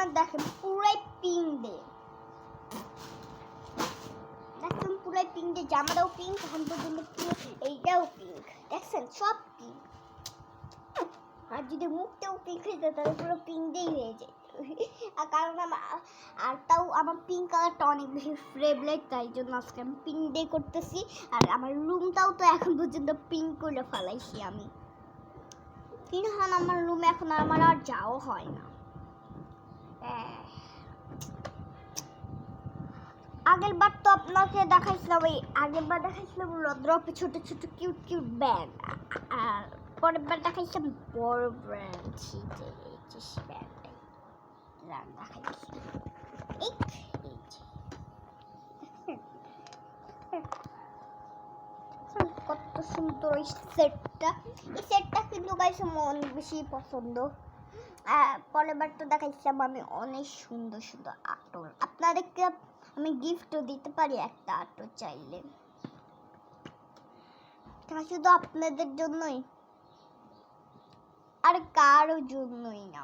আমার দেখেন পুরাই পিঙ্ক দে, দেখছেন পুরাই পিঙ্ক দে, জামাটাও পিঙ্ক, এখন পর্যন্ত এইটাও পিঙ্ক, দেখছেন সব পিঙ্ক। আর যদি মুখটাও পিঙ্ক হয়ে যায় তাহলে পুরো পিঙ্ক দিয়েই হয়ে যায়। আর কারণ আর তাও আমার পিঙ্ক কালারটা অনেক বেশি ফেভারিট, তাই জন্য আজকে আমি পিঙ্ক দিয়ে করতেছি। আর আমার রুমটাও তো এখন পর্যন্ত পিঙ্ক করে ফেলাইছি আমি, কিন্তু আমার রুমে এখন আমার আর যাওয়া হয় না। আগের বার তো আপনাকে দেখাইছিলাম, ওই আগের বার দেখাইছিলাম রদ্রপে ছোট ছোট কিউট কিউট ব্যান্ড, আর পরের বার দেখাইছিলাম বড় ব্র্যান্ড কত সুন্দর এই সেটটা। এই সেটটা কিন্তু গাইস আমার অনেক বেশি পছন্দ। পরের বার তো দেখাইছিলাম আমি অনেক সুন্দর সুন্দর আতর, আপনাদেরকে আমি গিফটও দিতে পারি একটা আতর চাইলে, এটা শুধু আপনাদের জন্যই আর কারো জন্যই না।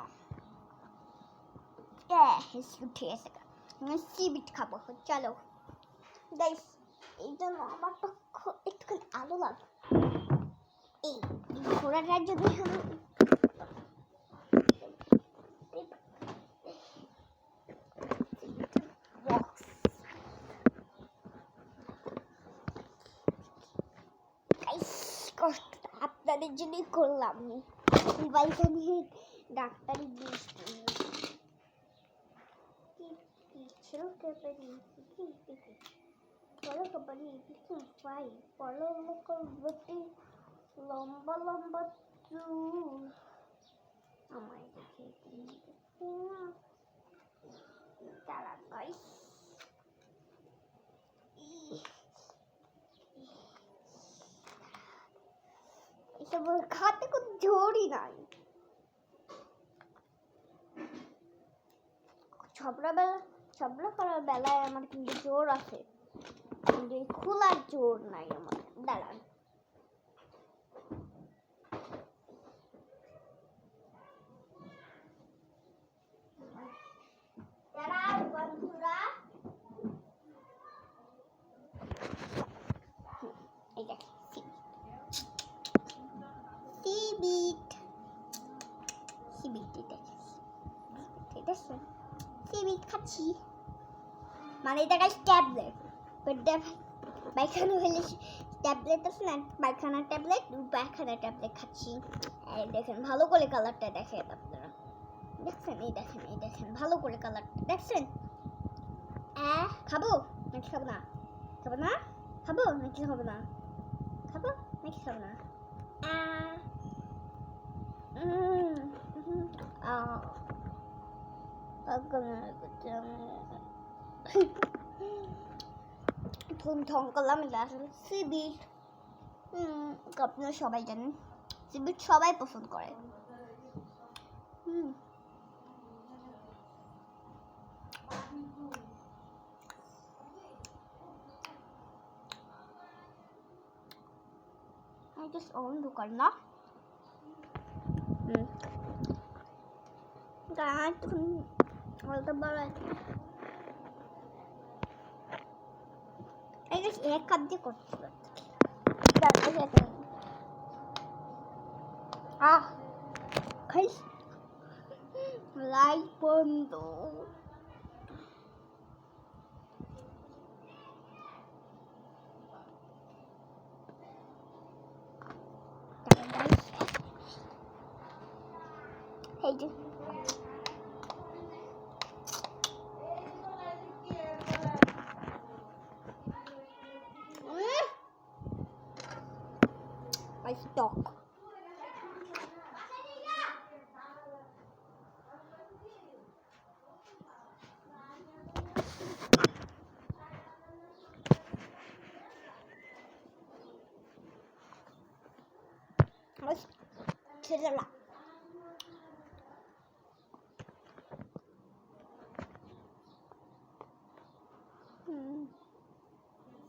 ঠিক আছে, সিবিট খাবো, চলো গাইস। এই জন্য আমার তো একটুখানি আলো লাগে, এই ঘোড়াটার জন্য আপনাদের জন্যই করলাম, ডাক্তারি লম্বা লম্বা চুল আমায় দেখে তারা গাইস এসব খাতে কোনো জোরই নাই। ছবড়া করার বেলায় আমার কিন্তু জোর আছে, কিন্তু এই খোলার জোর নাই আমার। দাঁড়ান, বন্ধুরা এই দেখেন সিবিট খাচ্ছি, মানে এটা গাইস ট্যাবলেট, পায়খানা হলে ট্যাবলেট আছে না, পায়খানা ট্যাবলেট, পায়খানা ট্যাবলেট খাচ্ছি। এই দেখেন ভালো করে কালারটা দেখেন আপনারা, দেখছেন? এই দেখেন, এই দেখেন ভালো করে কালারটা দেখছেন? খাবো নাকি খাবো না? খাবো না? খাবো নাকি খাবো না? খাবো নাকি খাবো না? ঠং করলাম, এটা আসলে সিবিট। আপনারা সবাই জানেন সিবিট সবাই পছন্দ করে। অন্ধকার না, এক কাপ দিয়ে করতে খাইস লাইট বন্ধ। এই যে টক ছেড়ে